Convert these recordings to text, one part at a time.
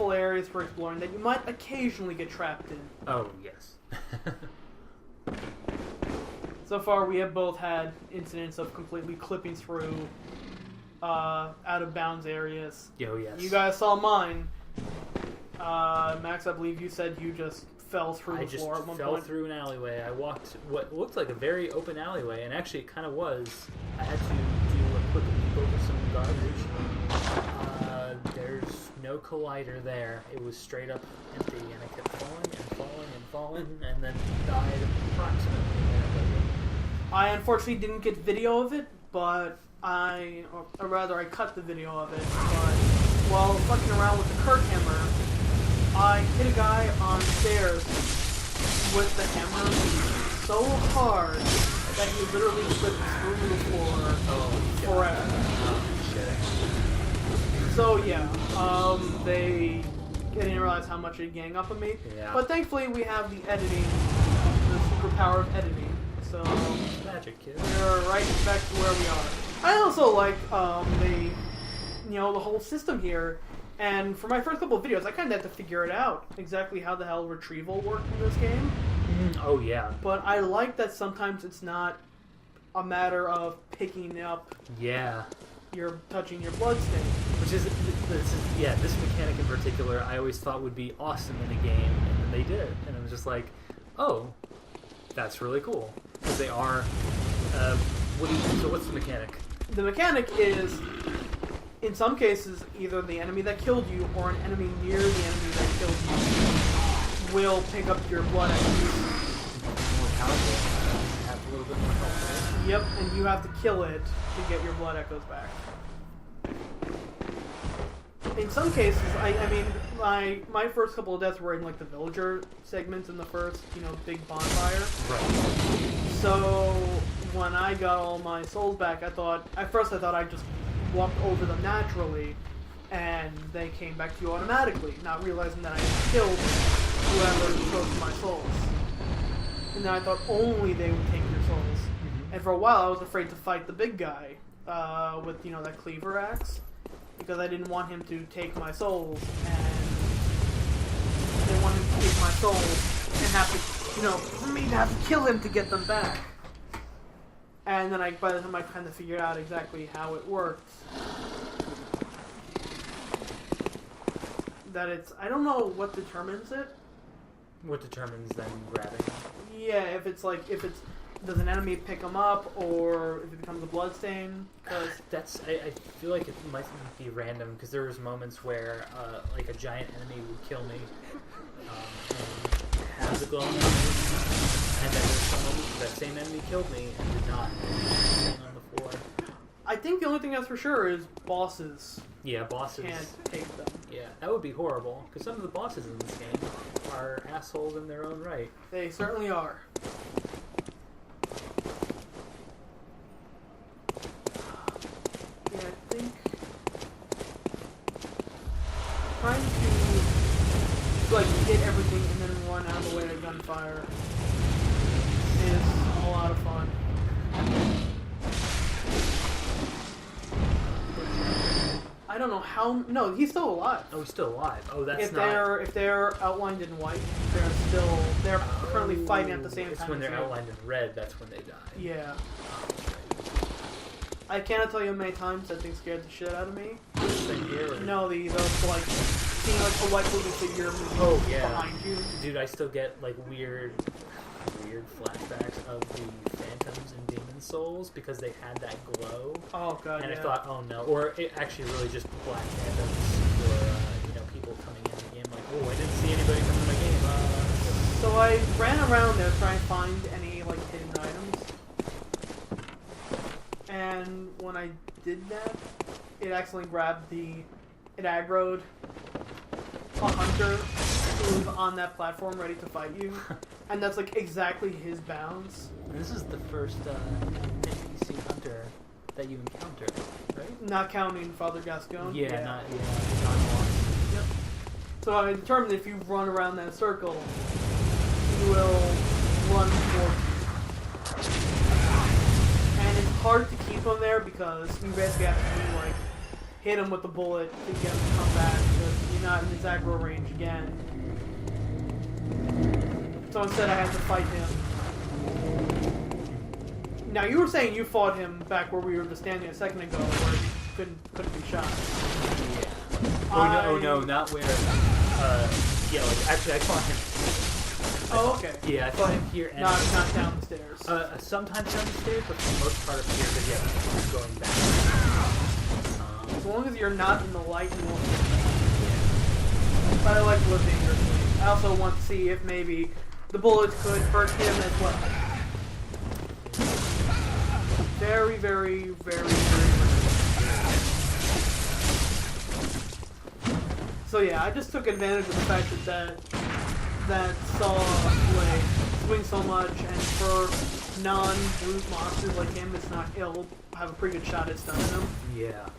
handful of areas for exploring that you might occasionally get trapped in. Oh, yes. So far, we have both had incidents of completely clipping through out-of-bounds areas. Oh, yes. You guys saw mine. Max, I believe you said you just fell through the floor at one point. I just fell through an alleyway. I walked what looked like a very open alleyway, and actually it kind of was. I had to do a quick leap over some garbage. There's no collider there. It was straight up empty, and I kept falling and falling and falling, and then died approximately a minute later. I unfortunately didn't get video of it, but or rather I cut the video of it, but while fucking around with the Kirk hammer, I hit a guy on stairs with the hammer so hard that he literally slipped through the floor forever. So yeah, they didn't realize how much it'd gang up on me. Yeah. But thankfully we have the editing, the superpower of editing. So magic, kid. We're right back to where we are. I also like the whole system here. And for my first couple of videos, I kind of had to figure it out exactly how the hell retrieval worked in this game. Oh yeah. But I like that sometimes it's not a matter of picking up. Yeah. You're touching your bloodstain. Which is this mechanic in particular, I always thought would be awesome in a game, and then they did, and I was just like, oh, that's really cool because they are. So what's the mechanic? The mechanic is, in some cases, either the enemy that killed you or an enemy near the enemy that killed you will pick up your blood echoes. More powerful. Have a little bit more health. Yep, and you have to kill it to get your blood echoes back. In some cases, I mean, my first couple of deaths were in like the villager segments in the first, big bonfire. Right. So when I got all my souls back, at first I thought I just walked over them naturally, and they came back to you automatically, not realizing that I had killed whoever took my souls. And then I thought only they would take your souls. Mm-hmm. And for a while I was afraid to fight the big guy with, that cleaver axe, because I didn't want him to take my souls, and I didn't want him to take my souls and have to, for me to have to kill him to get them back. And then by the time I kind of figured out exactly how it worked, that I don't know what determines it. What determines them grabbing? Yeah, does an enemy pick them up, or if it becomes a bloodstain? I feel like it might be random, because there was moments where like a giant enemy would kill me and have the glowing eyes, and then that same enemy killed me and did not stand on the floor. I think the only thing that's for sure is bosses. Yeah, bosses can't take them. Yeah, that would be horrible, because some of the bosses in this game are assholes in their own right. They certainly are. Yeah, I think trying to hit everything and then run out of the way to gunfire is a lot of fun. I don't know how. No, he's still alive. Oh, he's still alive. Oh, that's if they're outlined in white, they're currently fighting at the same time. It's when they're outlined in red. That's when they die. Yeah. I cannot tell you how many times that thing scared the shit out of me. No, the seeing the white moving figure moving behind you. Dude, I still get weird flashbacks of the phantoms and demon souls because they had that glow. Oh god. And I thought, oh no, or it actually really just black phantoms or people coming in the game like, oh, I didn't see anybody come in my game. So I ran around there trying to find any hidden items. And when I did that, it accidentally grabbed it aggroed a hunter who was on that platform ready to fight you. And that's exactly his bounds. And this is the first NPC hunter that you encounter, right? Not counting Father Gascon. Yeah, not one. Yep. So I determined if you run around that circle, you will run toward you. And it's hard to keep him there because you basically have to hit him with the bullet to get him to come back. Because not in his aggro range again. So instead I had to fight him. Now you were saying you fought him back where we were just standing a second ago, where he couldn't be shot. Yeah. Oh no, not where. Yeah, like actually I fought him. Oh, okay. Yeah, I fought him here and not down the stairs. Sometimes down the stairs, but for the most part up here, because yeah, I'm going back. As long as you're not in the light, you won't. But I like to live dangerously. I also want to see if maybe the bullets could hurt him as well. Very, very, very, very. So yeah, I just took advantage of the fact that Saw like swing so much, and for non-brute monsters like him, it's not ill. Have a pretty good shot at stunning him. Yeah.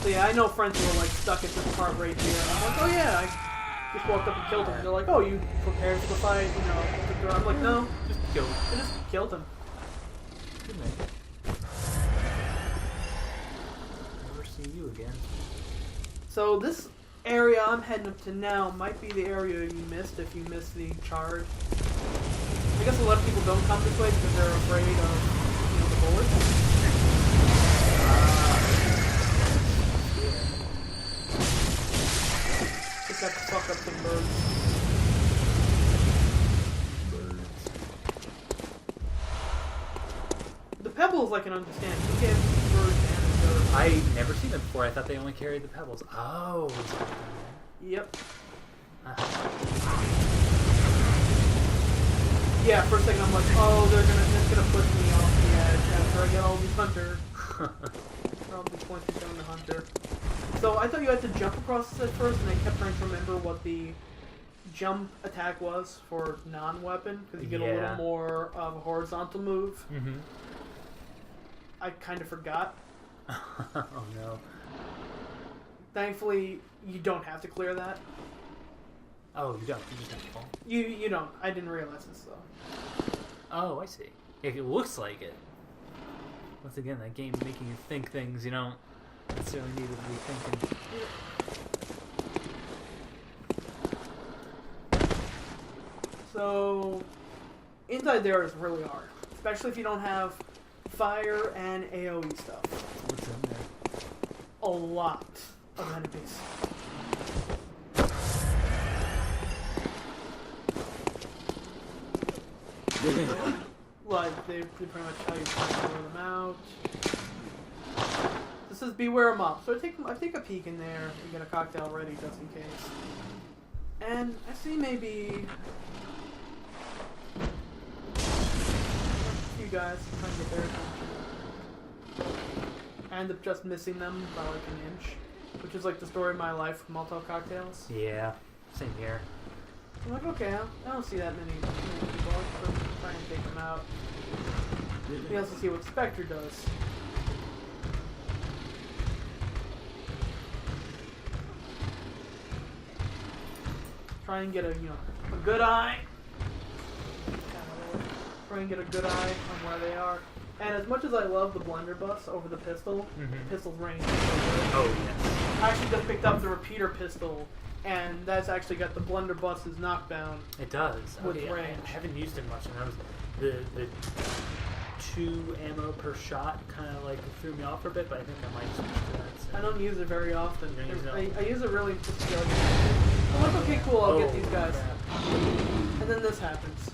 So yeah, I know friends who are like stuck at this part right here. And I'm like, oh yeah, I just walked up and killed him. And they're like, oh, you prepared for the fight? You know? I'm like, no, Just killed. I just killed him. Good night. Never see you again. So this area I'm heading up to now might be the area you missed if you missed the charge. I guess a lot of people don't come this way because they're afraid of, you know, the bullets. Just have to fuck up some birds. The pebbles I can understand. You get birds and birds. I never seen them before. I thought they only carried the pebbles. Oh. Yep. Uh, Yeah, for a second I'm like, oh, that's gonna push me off the edge after I get all these hunter. Probably points me down the hunter. So I thought you had to jump across this at first, and I kept trying to remember what the jump attack was for non-weapon, because you get a little more of a horizontal move. mm-hmm. I kind of forgot. Oh no. Thankfully, you don't have to clear that. Oh, you don't. You just have to fall. You don't. I didn't realize this though. Oh, I see. It looks like it. Once again, that game making you think things you don't necessarily need to be thinking. So, inside there is really hard, especially if you don't have fire and AoE stuff. What's in there? A lot of enemies. Like, they pretty much tell you to throw them out. This is beware a mob. So I take a peek in there and get a cocktail ready just in case. And I see maybe a few guys trying to get their attention. I end up just missing them by like an inch, which is like the story of my life with Molotov cocktails. Yeah, same here. I'm like, okay, I don't see that many people. I'll try and take them out. We also see what Spectre does. Try and get a good eye. Try and get a good eye on where they are. And as much as I love the blunderbuss over the pistol, the pistol's range is so good. Oh yeah. I actually just picked up the repeater pistol, and that's actually got the blunderbuss's knockdown. It does. With Okay, range. I haven't used it much, and I was the 2 ammo per shot kind of like threw me off for a bit, but I think I might switch to that. So. I don't use it very often. You don't use it I use it really just to go. I'm like, okay, cool, I'll get these guys. Crap. And then this happens.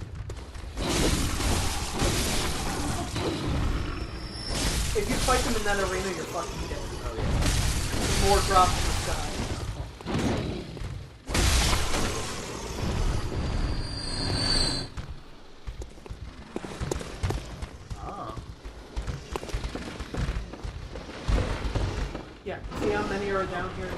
If you fight them in that arena, you're fucking dead. Oh yeah. More drops in the sky. Oh. Yeah, see how many are down here?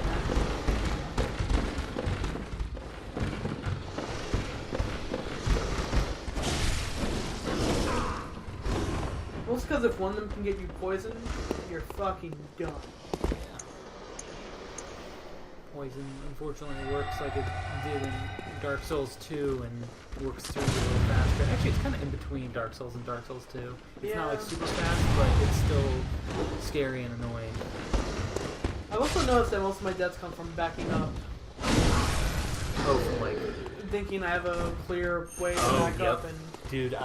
Well, it's because if one of them can get you poisoned, you're fucking done. poison unfortunately works like it did in Dark Souls 2 and works through you a little faster. Actually, it's kind of in between Dark Souls and Dark Souls 2. It's not like super fast, but it's still scary and annoying. I've also noticed that most of my deaths come from backing up. Oh, from like thinking I have a clear way to back up and... Dude,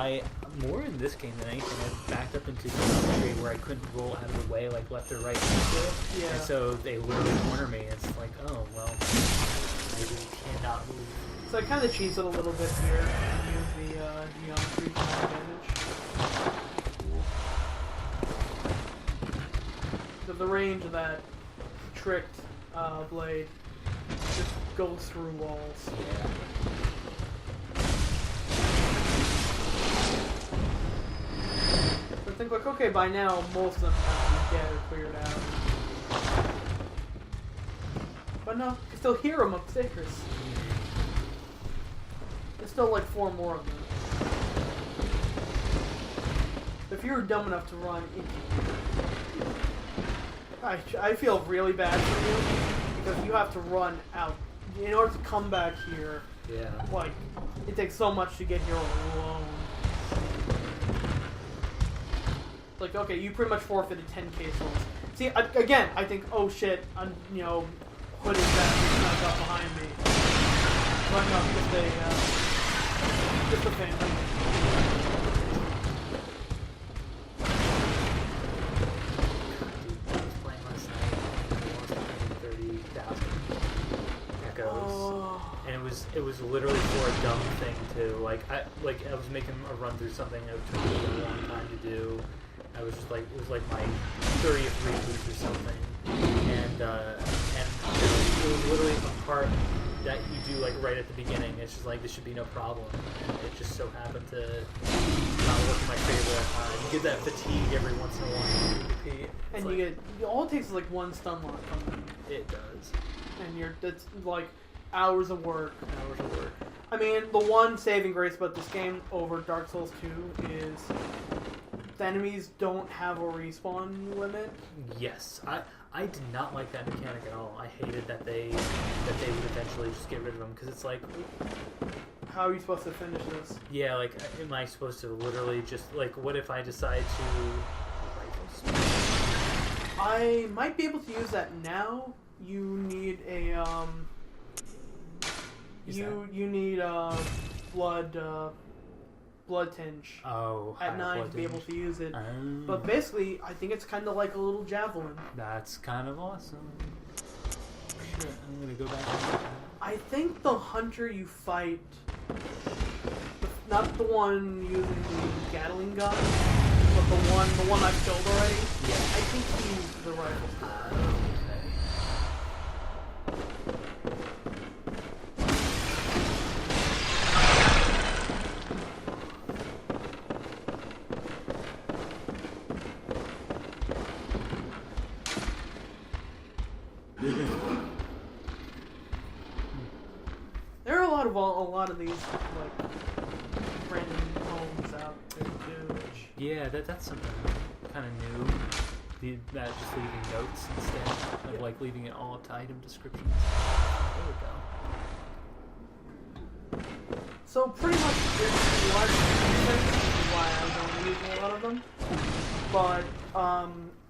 more in this game than anything, I backed up into country where I couldn't roll out of the way, like left or right next to it. Yeah. And so they literally corner me, and it's like, oh, well, maybe you cannot move. So I kind of cheese it a little bit here and use the geometry to my advantage. The range of that tricked blade just goes through walls. Yeah. I think, like, okay, by now, most of them have been dead or cleared out. But no, you can still hear them upstairs. There's still, like, 4 more of them. If you were dumb enough to run into... I feel really bad for you, because you have to run out. In order to come back here, yeah, like, it takes so much to get here alone. Like, okay, you pretty much forfeited 10k souls. See, again, I think, oh shit, hooded that snuck up behind me. Running up just a family. I was playing last night, almost 130,000 echoes, and it was literally for a dumb thing too. Like I was making a run through something that took me a long time to do. I was just like, it was like my 30th reboot or something, and it was literally a part that you do like right at the beginning. It's just like, this should be no problem, and it just so happened to not work in my favor. You get that fatigue every once in a while. You repeat, and like, you get, all it takes is like one stun lock from them. It does. And that's like hours of work. Hours of work. I mean, the one saving grace about this game over Dark Souls 2 is the enemies don't have a respawn limit. Yes, I did not like that mechanic at all. I hated that they would eventually just get rid of them, because it's like, how are you supposed to finish this? Yeah, like, am I supposed to literally just, like, what if I decide to rifle? I might be able to use that now. You need a you need blood tinge at 9 to be able to use it. But basically, I think it's kind of like a little javelin. That's kind of awesome. Shit, I'm gonna go back and look at that. I think the hunter you fight, not the one using the Gatling gun, but the one I've killed already. Yeah. I think he used the rifle. There are a lot of these like random homes out there too. Yeah, that's something kind of new. That just leaving notes instead of like leaving it all to item descriptions. There we go. So pretty much it's large why I don't use a lot of them, but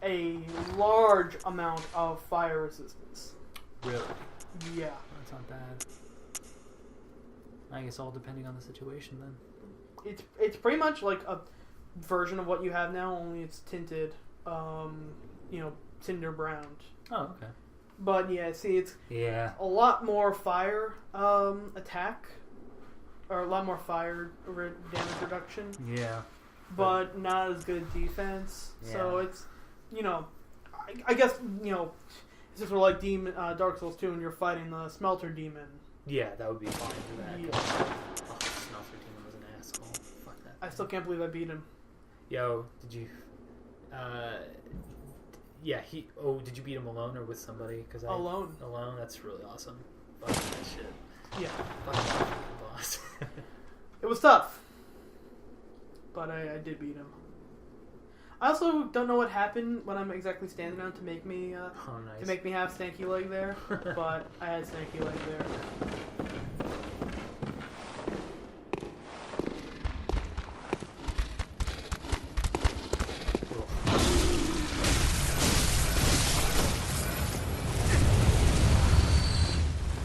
a large amount of fire resistance. Really? Yeah. That's not bad. I guess all depending on the situation then. It's pretty much like a version of what you have now, only it's tinted, cinder browned. Oh, okay. But yeah, see, it's a lot more fire attack, or a lot more fire damage reduction. Yeah. But not as good defense. Yeah. So it's, I guess, it's just sort of like Dark Souls 2 when you're fighting the Smelter Demon. Yeah, that would be fine for that. Yeah. Oh, Smelter Demon was an asshole. Fuck that. I still can't believe I beat him. Yo, did you... did you beat him alone or with somebody? Alone. Alone? That's really awesome. Fuck that shit. Yeah. Fuck that boss. It was tough. But I did beat him. I also don't know what happened when I'm exactly standing on to make me Oh, nice. to make me have stanky leg there, but I had stanky leg there.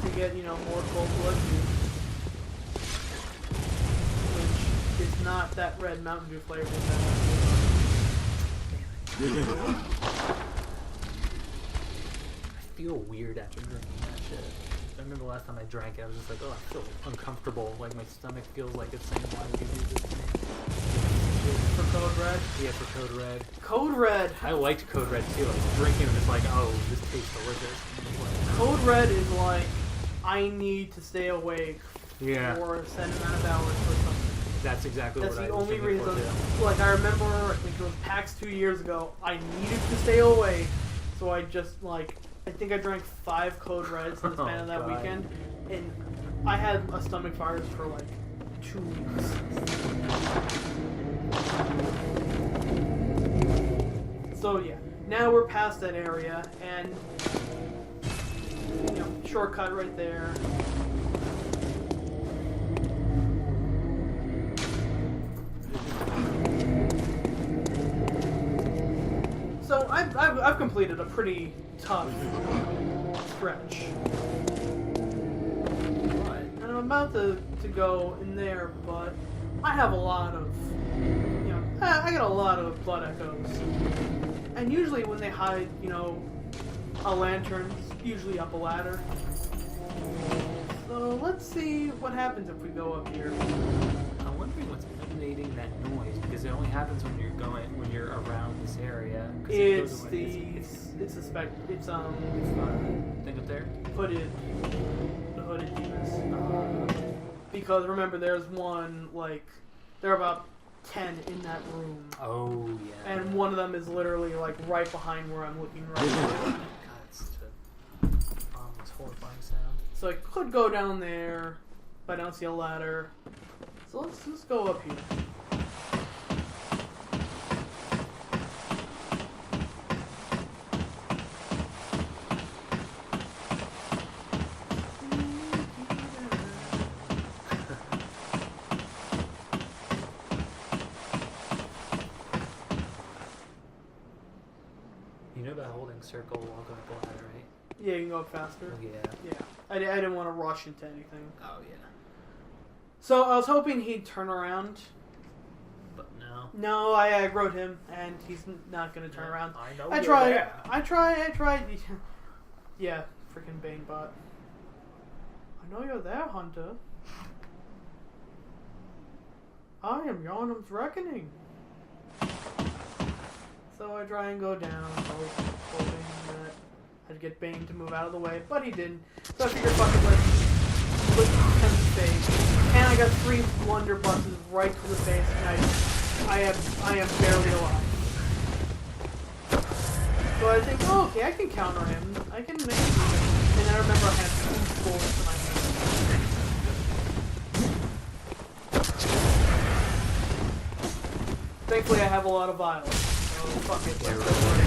To get, you know, more cold blood juice, which is not that red Mountain Dew flavor that I feel weird after drinking that shit. I remember the last time I drank it, I was just like, oh, I feel uncomfortable. Like my stomach feels like it's saying, why would you do this to me? for Code Red. Yeah, for Code Red. Code Red. I liked Code Red too. I was drinking and it's like, oh, this tastes delicious. Code Red is like, I need to stay awake Yeah. for a set amount of hours for something. That's exactly That's what I the was only drinking reason. for, too. Like, I remember, I think it was PAX 2 years ago, I needed to stay awake, so I just, like, I think I drank 5 Code Reds in the span of that God. weekend, and I had a stomach virus for, like, 2 weeks. So, yeah. Now we're past that area, and, you know, shortcut right there. So I've completed a pretty tough stretch, and I'm about to go in there, but I have a lot of, you know, I got a lot of blood echoes, and usually when they hide, you know, a lantern, it's usually up a ladder. So let's see what happens if we go up here. I'm wondering what's emanating that noise because it only happens when you're around this area. 'Cause it goes It's away. the it's thing up there. the hooded demons. Because remember, there's one, like, there are about 10 in that room, Oh yeah. and one of them is literally like right behind where I'm looking right now. God, it's such a ominous, horrifying sound. So I could go down there, but I don't see a ladder. So let's go up here. You know about holding circle while going up a ladder, right? Yeah, you can go up faster. Oh, yeah. Yeah, I didn't want to rush into anything. Oh yeah. So I was hoping he'd turn around. But no. No, I aggroed him, and he's not going to turn around. I know. I you're tried. there. I tried. Yeah, freaking Banebot. I know you're there, Hunter. I am Yharnam's reckoning. So I try and go down, hoping that I'd get Bane to move out of the way, but he didn't. So I figured, fuck it, let's look at his face. And I got 3 blunderbusses right to the face, and I am barely alive. So I think, oh, okay, I can counter him. I can make it. And I remember I had 2 bullets in my hand. Thankfully, I have a lot of vials. So fuck it. Let's go for it.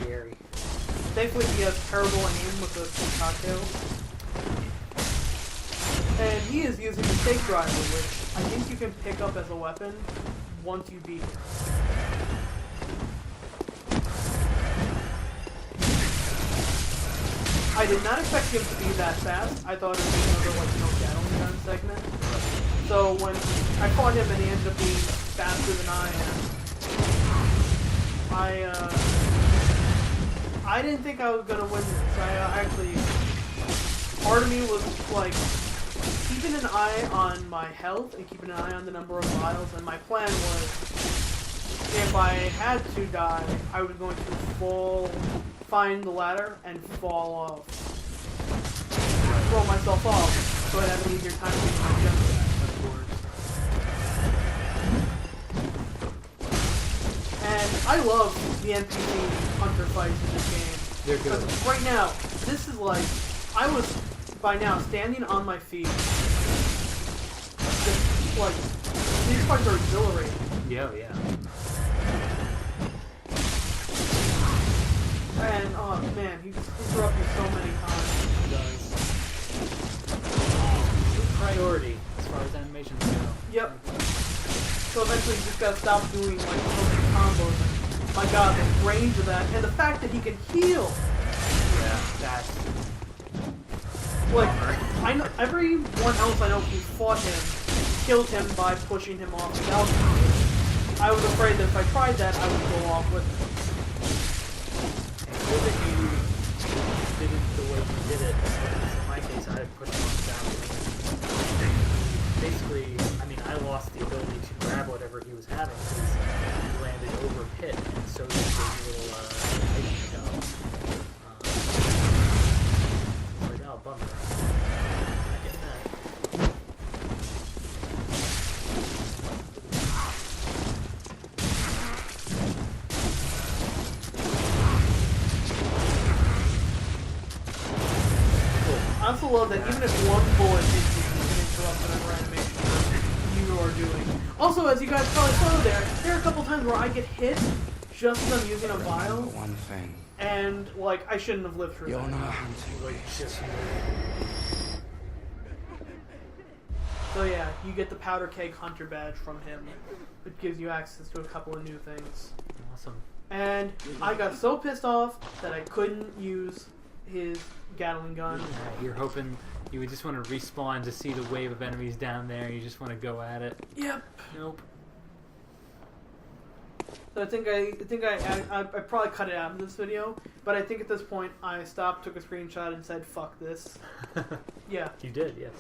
Scary. Thankfully, he has terrible aim with the cocktails. And he is using the stake driver, which I think you can pick up as a weapon once you beat it. I did not expect him to be that fast. I thought it would be another, like, Gatling gun segment. So when I fought him and he ended up being faster than I didn't think I was gonna win this. I actually, part of me was like keeping an eye on my health and keeping an eye on the number of vials. And my plan was, if I had to die, I was going to find the ladder and fall off, throw myself off, so I'd have an easier time getting my jump back. And I love the NPC hunter fights in this game. They're good. Because right now, this is like, I was by now standing on my feet, just, like, these fights are exhilarating. Yeah, yeah. And, oh man, he just interrupts you so many times. He does. Priority as far as animations go. Yep. So eventually you just gotta stop doing, like, so many combos. And, my god, the range of that. And the fact that he can heal. Yeah, that's... Like, I know, everyone else I know who fought him killed him by pushing him off the balcony. I was afraid that if I tried that, I would go off with him. It's good that you did it the way you did it. In my case, I had pushed him off the balcony. Basically, I mean, I lost the ability to grab whatever he was having because he landed over a pit, and so did the little item to go. It's like, oh, bummer. Not getting that. I also love that even if one bullet hits you, you can interrupt whatever animation you are doing. Also, as you guys probably saw there are a couple times where I get hit just as I'm using a vial, One thing. and, like, I shouldn't have lived through You're that. not hunting. Like, just So yeah, you get the powder keg hunter badge from him, which gives you access to a couple of new things. awesome. And I got so pissed off that I couldn't use his Gatling gun. Yeah, you're hoping you would just want to respawn to see the wave of enemies down there. You just want to go at it. Yep. Nope. So I think I probably cut it out of this video, but I think at this point I stopped, took a screenshot, and said, "Fuck this." Yeah. You did, yes.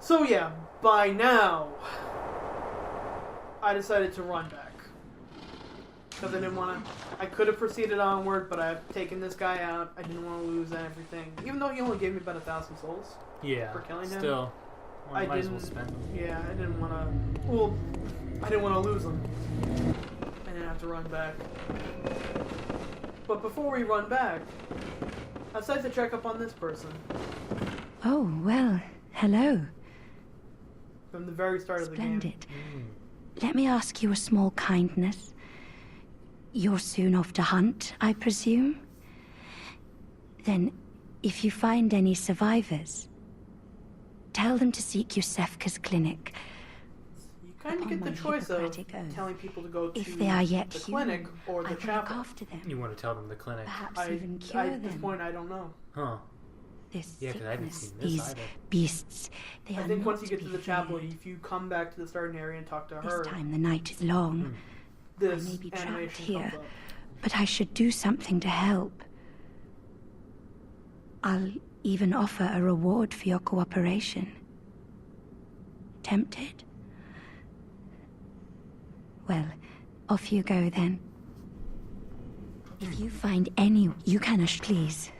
So yeah, by now I decided to run back because I didn't want to. I could have proceeded onward, but I've taken this guy out. I didn't want to lose everything, even though he only gave me about 1,000 souls. Yeah. For killing him? Still. Well, I might as well didn't. spend them. Yeah, I didn't want to. Well, I didn't want to lose him. I didn't have to run back. But before we run back, I decided to check up on this person Oh, well, hello. from the very start of the game. Splendid. Let me ask you a small kindness. You're soon off to hunt, I presume? Then, if you find any survivors, tell them to seek Yusefka's clinic. You kind of Upon get the my choice of Hippocratic oath. telling people to go to If they are yet the human, clinic or I the will look chapel. after them. You want to tell them the clinic. Perhaps even cure At this them. point, I don't know. Huh. This Yeah, 'cause I haven't sickness, seen this these either. beasts, they I are think not once you get be to the chapel, feared. if you come back to the starting area and talk to her, This time the night is long, this I may be trapped animation here. comes up. but I should do something to help. I'll even offer a reward for your cooperation. Tempted? Well, off you go then. If you find any, you can, please.